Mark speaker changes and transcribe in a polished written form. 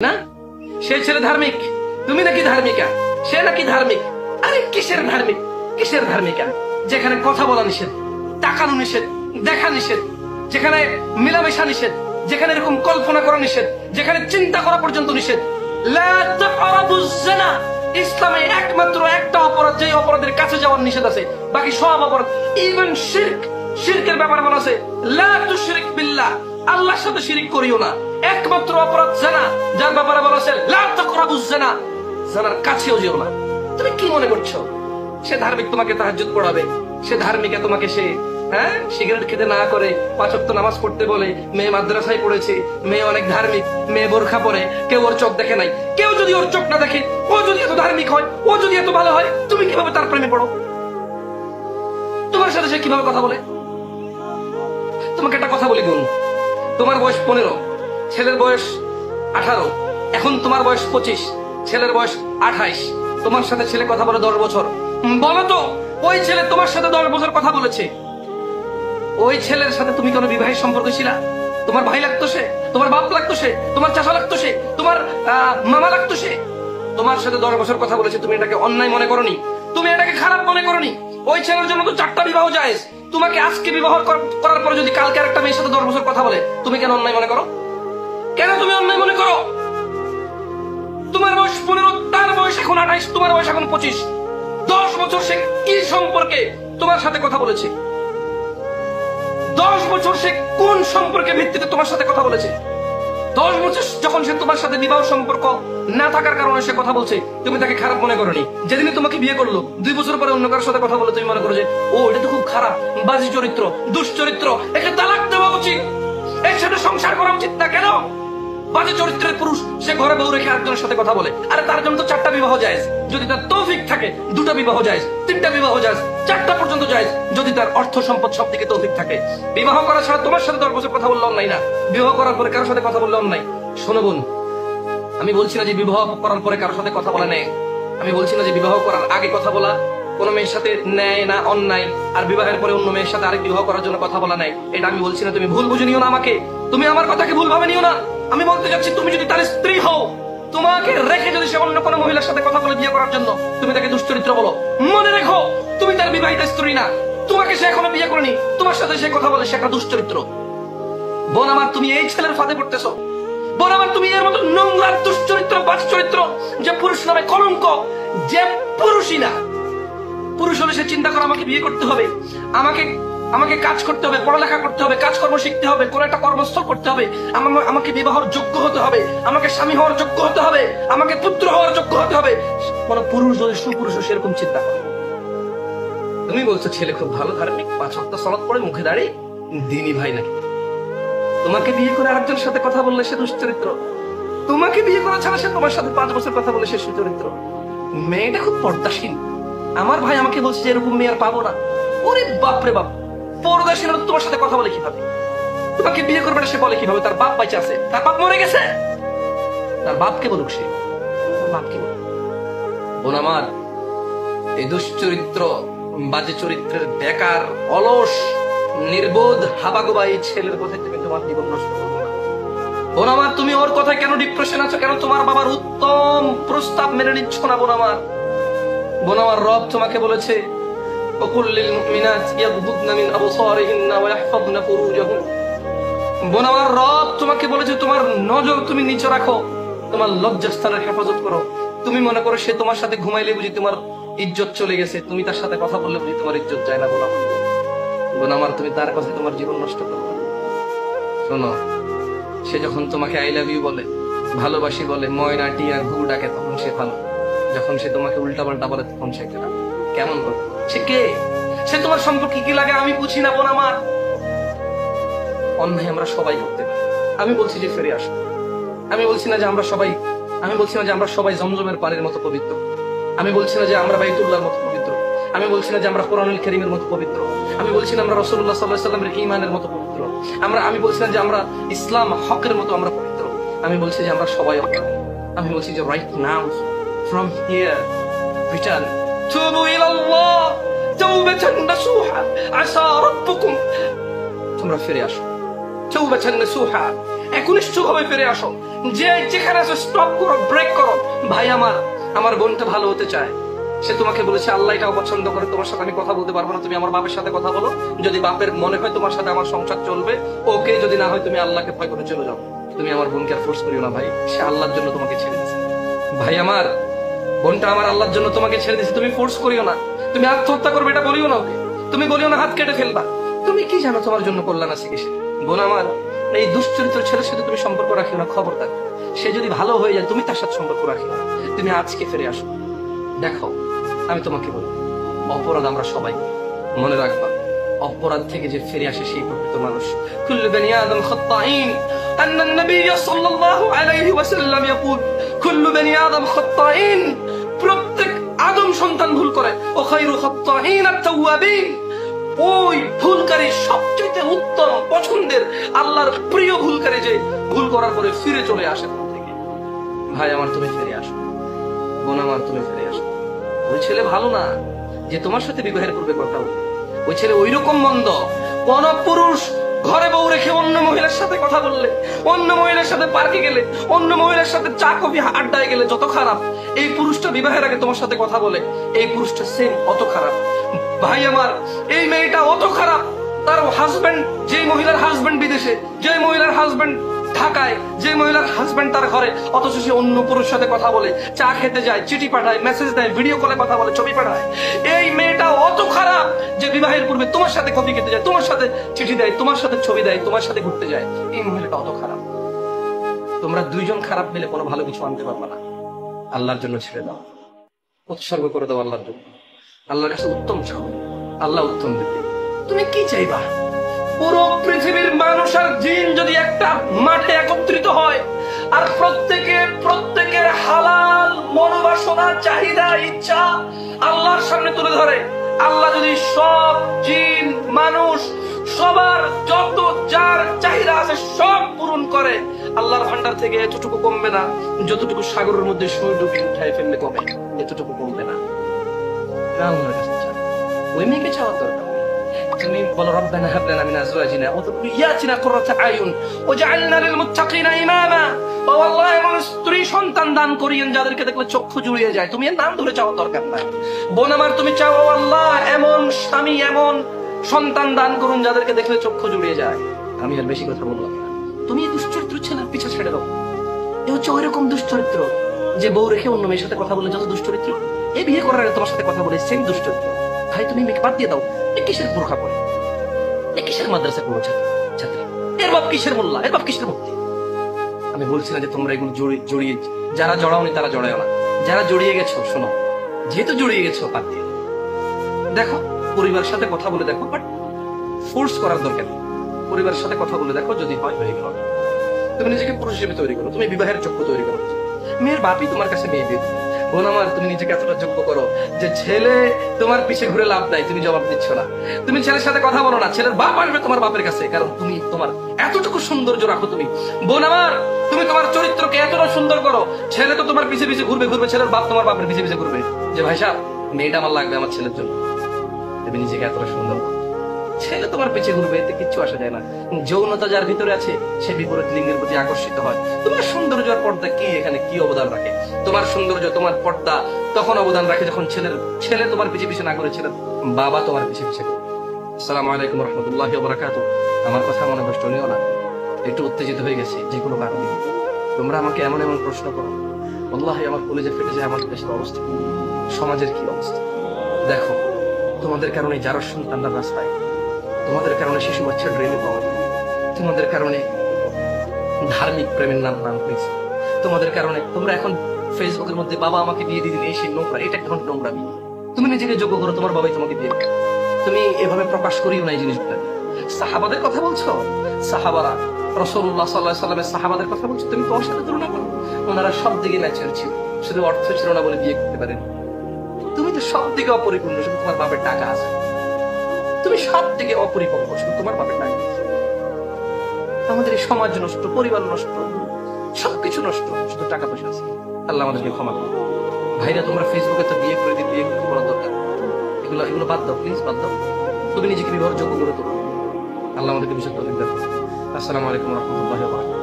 Speaker 1: না সে ছেলে ধার্মিক, তুমি নাকি ধার্মিকা, সে নাকি ধার্মিক। আরে কিসের ধার্মিক, কিসের ধার্মিকা? যেখানে কথা বলা নিষেধ, তাকানো নিষেধ, দেখা নিষেধ, যেখানে মিলামেশা নিষেধ, যেখানে এরকম কল্পনা করা নিষেধ, যেখানে চিন্তা করা পর্যন্ত নিষেধ। লা তাকরাবুজ জিনা, ইসলামে একমাত্র একটা অপরাধ, যে অপরাধের কাছে যাওয়ার নিষেধ আছে, বাকি সব অপরাধ। ইভেন শিরক, শিরকের ব্যাপারে বলা আছে লা তুশরিক বিল্লাহ, আল্লাহর সাথে শিরিক করিও না। একমাত্র অপরাধ জিনা, যার ব্যাপারে বলা আছে লা তাকরাবুজ জিনা, জিনার কাছেও যেও না। তুমি কি মনে করছো সে ধার্মিক তোমাকে তাহাজ্জুদ পড়াবে? সে ধার্মিকা তোমাকে সে সিগারেট খেতে না করে 5 ওয়াক্ত নামাজ পড়তে বলে? মেয়ে মাদ্রাসায় পড়েছে, মেয়ে অনেক ধার্মিক, মেয়ে বোরখা পরে, কেউ ওর চোখ দেখে নাই। কেউ যদি ওর চোখ না দেখে, ও যদি এত ধার্মিক হয়, ও যদি এত ভালো হয়, তুমি কিভাবে তার প্রেমে পড়ো? তোমার সাথে সে কিভাবে কথা বলে? তোমাকে একটা কথা বলি বোন, তোমার বয়স 15, ছেলের বয়স 18, এখন তোমার বয়স 25, ছেলের বয়স 28। তোমার সাথে ছেলে কথা বলে 10 বছর। বলো তো, ওই ছেলে তোমার সাথে 10 বছর কথা বলেছে, ওই ছেলের সাথে তুমি কোনো বিবাহের সম্পর্ক ছিল? তোমার ভাই লাগতো সে, তোমার বাপ লাগতো সে, তোমার চাচা লাগতো সে, তোমার মামা লাগতো সে। তোমার সাথে 10 বছর কথা বলেছে, তুমি এটাকে অন্যায় মনে করনি, তুমি এটাকে খারাপ মনে করনি। ওই ছেলের জন্য তো 4টা বিবাহ জায়েজ। তোমাকে আজকে বিবাহ করার পরে যদি কালকে আরেকটা মেয়ের সাথে 10 বছর কথা বলে, তুমি কেন অন্যায় মনে করো? কেন তুমি অন্যায় মনে করো? তোমার বয়স 15, তার বয়স এখন 28, তোমার বয়স এখন 25। 10 বছর সে কি সম্পর্কে তোমার সাথে কথা বলেছে? 10 বছর সে কোন সম্পর্কে ভিত্তিতে তোমার সাথে কথা বলেছে? 10 বছর যখন সে তোমার সাথে বিবাহ সম্পর্ক না থাকার কারণে সে কথা বলছে, তুমি তাকে খারাপ মনে করনি। যেদিনে তোমাকে বিয়ে করলো, 2 বছর পরে অন্য কারোর সাথে কথা বলে, তুমি মনে করো যে ও এটা তো খুব খারাপ, বাজে চরিত্র, দুশ্চরিত্র, একে তালাক দেওয়া উচিত, এর সাথে সংসার করা উচিত না। কেন? বাজে চরিত্রের পুরুষ, সে ঘরে বউ রেখে আরেকজনের সাথে কথা বলে। আরে তার জন্য তো 4টা বিবাহ জায়েজ। যদি তার তৌফিক থাকে 2টা বিবাহ জায়েজ, 3টা বিবাহ জায়েজ, 4টা পর্যন্ত জায়েজ, যদি তার অর্থ সম্পদ সব দিকে তৌফিক থাকে। বিবাহ করা ছাড়া তোমার সাথে 10 বছর কথা বললে অন্যায় না, বিবাহ করার পরে কারোর সাথে কথা বললে অন্যায়। শোনো বোন, আমি বলছি না যে বিবাহ করার পরে কারোর সাথে কথা বলা নেই, আমি বলছি না যে বিবাহ করার আগে কথা বলা কোন মেয়ের সাথে ন্যায় না, অন্যায়। আর বিবাহের পরে অন্য মেয়ের সাথে আরেক বিবাহ করার জন্য কথা বলা নাই, এটা আমি বলছি না। তুমি ভুল বুঝে নিও না আমাকে, তুমি আমার কথাকে ভুল ভাবে নিও না। আমি বলতে চাচ্ছি, তুমি যদি তার স্ত্রী হও, তোমাকে রেখে যদি সে অন্য কোনো মহিলার সাথে কথা বলে বিয়ে করার জন্য, তুমি তাকে দুশ্চরিত্র বলো, মনে রেখো তুমি তার বিবাহিত স্ত্রী না। তোমাকে সে এখনো বিয়ে করেনি, তোমার সাথে সে কথা বলে, সে একটা দুশ্চরিত্র। বোন আমার, তুমি এই ছেলের ফাঁদে পড়তেছো। বোন আমার, তুমি এর মতো নোংরা দুশ্চরিত্র, বাজ চরিত্র, যে পুরুষ নামে কলঙ্ক, যে পুরুষই না। পুরুষ হলে সে চিন্তা করে আমাকে বিয়ে করতে হবে, আমাকে কাজ করতে হবে, পড়ালেখা করতে হবে, কাজকর্ম শিখতে হবে, কোন একটা কর্মস্থল করতে হবে, আমাকে বিবাহের যোগ্য হতে হবে, আমাকে স্বামী হওয়ার যোগ্য হতে হবে, আমাকে পুত্র হওয়ার যোগ্য হতে হবে। কোন পুরুষ যদি সুপুরুষ সেরকম চিন্তা করে। তুমি বলছো ছেলে খুব ভালো, ধার্মিক, 5 ওয়াক্ত সালাত পড়ে, মুখে দাঁড়িয়ে, দিনী ভাই নাকি? তোমাকে বিয়ে করে আরেকজনের সাথে কথা বললে সে দুশ্চরিত্র। তোমাকে বিয়ে করা ছাড়া সে তোমার সাথে 5 বছর কথা বলে সে সুচরিত্র। মেয়েটা খুব পর্দাসীন। আমার ভাই আমাকে বলছে যে এরকম মেয়ে আর পাবো না। ওরে বাপরে বাপ, পর্দাসীন তোমার সাথে কথা বলে কিভাবে? তোমাকে বিয়ে করবে না সে বলে কিভাবে? তার বাপ বেঁচে আছে, তার বাপ মরে গেছে, তার বাপকে বলুক, সে বাপকে বলুক। বোন আমার, এই দুশ্চরিত্র, বাজে চরিত্রের বেকার, অলস, নির্বোধ, হাবাগোবাই ছেলের কথায় তুমি তোমার জীবন নষ্ট করবো না। বোন আমার, তুমি ওর কথায় কেন ডিপ্রেশন আছো? কেন তোমার বাবার উত্তম প্রস্তাব মেনে নিচ্ছ না? বোন আমার, বোন আমার, রব তোমাকে বলেছে ওকুল্লিল মুমিনাত ইয়াগদুদনা মিন আবসারিহিন্না ওয়া ইয়াহফাযনা ফুরুজাহুম। বোন আমার, রব তোমাকে বলেছে তোমার নজর তুমি নিচে রাখো, তোমার লজ্জাস্থানের হেফাজত করো। তুমি মনে করো সে তোমার সাথে ঘুমাইলে বুঝি তোমার ইজ্জত চলে গেছে, তুমি তার সাথে কথা বললে বুঝি তোমার ইজ্জত যায় না? বোন আমার, বোন আমার, তুমি তার কথায় তোমার জীবন নষ্ট করবে। শোনো, সে যখন তোমাকে আই লাভ ইউ বলে, ভালোবাসি বলে, ময়না টিয়া ঘু ডাকে, তখন সে ভালো। যখন সে তোমাকে উল্টা পাল্টা বলে, তখন সে কেমন করে? সে কে? সে তোমার সম্পর্কে কি লাগে আমি বুঝি না। বোন আমার, অন্যায় আমরা সবাই করতে পারি। আমি বলছি যে ফিরে আসো। আমি বলছি না যে আমরা সবাই জমজমের পানির মতো পবিত্র। আমি বলছি না যে আমরা বাইতুল্লাহর মতো পবিত্র। আমি বলছি না যে আমরা কোরআনুল কারীমের মতো পবিত্র। আমি বলছি না আমরা রাসূলুল্লাহ সাল্লাল্লাহু আলাইহি ওয়াসাল্লামের ঈমানের মতো পবিত্র। আমি বলছি না যে আমরা ইসলাম হকের মতো আমরা পবিত্র। আমি বলছি যে আমরা সবাই অপরাধী। আমি বলছি যে right now, from here, return, tubu ila Allah, tawbatan nasuha, asa rabbukum, তোমরা ফিরে আসো, তাওবাতান নাসুহা, একনিষ্ঠভাবে ফিরে আসো। যে যেখানে আছে স্টপ করো, ব্রেক করো। ভাই আমার বোনটা ভালো হতে চায়, সে তোমাকে বলেছে আল্লাহ এটাও পছন্দ করে, তোমার সাথে আমি কথা বলতে পারবো না, তুমি আমার বাপের সাথে কথা বলো। যদি বাপের মনে হয় তোমার সাথে আমার সংসার চলবে ওকে, যদি না হয় তুমি আল্লাহকে ভয় করে চলে যাও। তুমি আমার বোনকে আর ফোর্স করিও না ভাই, সে আল্লাহর জন্য তোমাকে ছেড়ে দিয়েছে। ভাই বোনটা আমার আল্লাহর জন্য তোমাকে ছেড়ে দিয়েছে, তুমি ফোর্স করিও না। তুমি আত্মহত্যা করবে এটা বলিও না ওকে, তুমি বলিও না হাত কেটে ফেলবা। তুমি কি জানো তোমার জন্য কল্যাণ আছে কিসে? বোন আমার, এই দুশ্চরিত্র ছেলের সাথে তুমি সম্পর্ক রাখিও না, খবরদার। সে যদি ভালো হয়ে যায় তুমি তার সাথে সম্পর্ক রাখিও না। তুমি আজকে ফিরে আসো। দেখো আমি তোমাকে বলি, অপরাধ আমরা সবাই, মনে রাখবা অপরাধ থেকে যে ফিরে আসে সেই প্রকৃত মানুষ। কুল্লু বনি আদম খাত্তাইন, আন্না নবী সাল্লাল্লাহু আলাইহি ওয়াসাল্লাম ইয়াকুল কুল্লু বনি আদম খাত্তাইন, প্রত্যেক আদম সন্তান ভুল করে। ও খায়রু খাত্তাইন আত-তাওয়াবিন, ওই ভুলকারী সবচেয়ে উত্তম পছন্দের আল্লাহর প্রিয় ভুলকারী যে ভুল করার পরে ফিরে চলে আসে থেকে। ভাই আমার তুমি ফিরে আসো, বোন আমার তুমি ফিরে আসো। ওই ছেলে ভালো না যে তোমার সাথে বিবাহের পূর্বে কথা বলে, ওই ছেলে ওই রকম মন্দ। কোন পুরুষ ঘরে বউ রেখে অন্য মহিলার সাথে কথা বললে, অন্য মহিলার সাথে পার্কে গেলে, অন্য মহিলার সাথে চা কফি আড্ডায় গেলে যত খারাপ, এই পুরুষটা বিবাহের আগে তোমার সাথে কথা বলে, এই পুরুষটা সেম অত খারাপ। ভাই আমার, এই মেয়েটা অত খারাপ। তার হাজবেন্ড, যে মহিলার হাজবেন্ড বিদেশে, যে মহিলার হাজবেন্ড ঢাকায়, যে মহিলার হাজবেন্ড তার ঘরে, অথচ সে অন্য পুরুষের সাথে কথা বলে, চা খেতে যায়, চিঠি পাঠায়, মেসেজ দেয়, ভিডিও কলে কথা বলে, ছবি পাঠায়। এই মেয়েটা অত খারাপ যে বিবাহের পূর্বে তোমার সাথে কফি খেতে যায়, তোমার সাথে চিঠি দেয়, তোমার সাথে ছবি দেয়, তোমার সাথে ঘুরতে যায়। এই মহিলাটা অত খারাপ। তোমরা দুইজন খারাপ মিলে কোনো ভালো কিছু আনতে পারবে না। আল্লাহর জন্য ছেড়ে দাও, উৎসর্গ করে দাও আল্লাহর জন্য। আল্লাহর কাছে উত্তম চাও, আল্লাহ উত্তম দেবে। তুমি কি চাইবা? পুরো পৃথিবীর মানুষ আর জিন যদি একটা মাঠে একত্রিত হয় আর প্রত্যেকের হালাল মনোবাসনা, চাহিদা, ইচ্ছা আল্লাহর সামনে তুলে ধরে, আল্লাহ যদি সব জিন মানুষ সবার যত যার চাহিদা আছে সব পূরণ করে, আল্লাহর ভান্ডার থেকে এতটুকু কমবে না যতটুকু সাগরের মধ্যে সমুদ্র উঠায় ফেললে কমে, এতটুকু কমবে না। আল্লাহর কাছে চাও, ওই মেয়েকে চাওয়ার দরকার। তুমি বলো রব্বানা হাব লানা মিন আজওয়াজিনা ওয়া যুররিয়াতিনা কুররাতা আয়ুন ওয়াজআলনা লিল মুত্তাকিনা ইমামা। ও আল্লাহ, এমন স্ত্রী সন্তান দান করিয়েন যাদেরকে দেখলে চক্ষু জুড়িয়ে যায়। তুমি এর নাম ধরে চাওয়ার দরকার নাই। বোন আমার, তুমি চাও আল্লাহ এমন স্বামী, এমন সন্তান দান করুন যাদেরকে দেখলে চক্ষু জুড়িয়ে যায়। আমি আর বেশি কথা বললাম না। তুমি এই দুশ্চরিত্র ছেলের পিছা ছেড়ে দাও। এ হচ্ছে ওই রকম দুশ্চরিত্র যে বউ রেখে অন্য মেয়ের সাথে কথা বলে যত দুশ্চরিত্র, এই বিয়ে করার আগে তোমার সাথে কথা বলে সেম দুশ্চরিত্র। ভাই তুমি মেয়েকে বাদ দিয়ে দাও। কিসের বোরখা পরে, কিসের মাদ্রাসা পড়ো ছাত্রী, এর বাপ কিসের মোল্লা, এর বাপ কিসের মুক্তি। আমি বলছি না যে তোমরা এগুলো জড়িয়ে, যারা জড়াওনি তারা জড়ায় না, যারা জড়িয়ে গেছো শোনো, যেহেতু জড়িয়ে গেছো বাদ দিয়ে দেখো। পরিবারের সাথে কথা বলে দেখো, বাট ফোর্স করার দরকার নেই। পরিবারের সাথে কথা বলে দেখো, যদি হয় হয়ে গেল। তুমি নিজেকে পুরুষ হিসেবে তৈরি করো, তুমি বিবাহের যোগ্য তৈরি করো। মেয়ের বাপই তোমার কাছে মেয়ে বিয়ে। বোন আমার, তুমি নিজেকে এতটা যোগ্য করো যে ছেলে তোমার পিছে ঘুরে লাভ নাই, তুমি জবাব দিচ্ছ না। তুমি ছেলের সাথে কথা বলো না, ছেলের বাপ আসবে তোমার বাপের কাছে, কারণ তুমি তোমার এতটুকু সৌন্দর্য রাখো। তুমি বোন আমার, তুমি তোমার চরিত্রকে এতটা সুন্দর করো, ছেলে তো তোমার পিছে পিছে ঘুরবে, ছেলের বাপ তোমার বাপের পিছে পিছে ঘুরবে যে ভাই সাহেব মেয়েটা আমার লাগবে আমার ছেলের জন্য। তুমি নিজেকে এতটা সুন্দর করো, ছেলে তোমার পিছে ঘুরবে, এতে কিচ্ছু আসা যায় না। যৌনতা যার ভিতরে আছে সে বিপরীত লিঙ্গের প্রতি আকর্ষিত হয়। তোমার সৌন্দর্য আর পর্দা কি এখানে কি অবদান রাখে? তোমার সৌন্দর্য, তোমার পর্দা তখন অবদান রাখে যখন ছেলে তোমার পিছে পিছে না করে, ছেলের বাবা তোমার পিছে পিছে করে। আসসালামু আলাইকুম রাহমাতুল্লাহি ওয়া বারাকাতুহু। আমার কথা মনে কষ্ট নিও না, একটু উত্তেজিত হয়ে গেছি যে কোনো কারণে। তোমরা আমাকে এমন এমন প্রশ্ন করো, আল্লাহ আমার কলেজে ফেটে যায় আমার দেশের অবস্থা, সমাজের কি অবস্থা। দেখো, তোমাদের কারণে যারা সন্তানরা রাস্তায়, তোমাদের কারণে শিশু বাচ্চা ড্রেনে পাওয়া যায়, তোমাদের কারণে ধার্মিক প্রেমের নাম হয়েছে, তোমাদের কারণে তোমরা এখন ফেসবুকের মধ্যে বাবা আমাকে বিয়ে দিয়ে দিলে এই সেই নোংরা, এটা এখন নোংরামি। তুমি নিজেকে যোগ্য করো, তোমার বাবাই তোমাকে বিয়ে করে। তুমি এভাবে প্রকাশ করিও না এই জিনিসগুলো। সাহাবাদের কথা বলছো, সাহাবারা রাসূলুল্লাহ সাল্লাল্লাহু আলাইহি ওয়াসাল্লামের সাহাবাদের কথা বলছো, তুমি তোমার সাথে তুলনা করো। ওনারা সব দিকে ম্যাচিউর ছিল, শুধু অর্থ ছিল না বলে বিয়ে করতে পারেন। তুমি তো সব দিকে অপরিপূর্ণ, শুধু তোমার বাপের টাকা আছে। তুমি সব দিকে অপরিপক্ক, শুধু তোমার বাপের টাকা। আমাদের এই সমাজ নষ্ট, পরিবার নষ্ট, সবকিছু নষ্ট, শুধু টাকা পয়সা আছে। আল্লাহ আমাদেরকে ক্ষমা করো। ভাইরা, তোমরা ফেসবুকে তো বিয়ে করে দিয়ে বিয়ে করতে বলার দরকার, এগুলো বাদ দাও, প্লিজ বাদ দাও। তুমি নিজেকে বিবাহের যোগ্য করে তোলো। আল্লাহ আমাদেরকে বিষয় তৌফিক দান। আসসালামু আলাইকুম ওয়া রাহমাতুল্লাহি ওয়া বারাকাতুহু।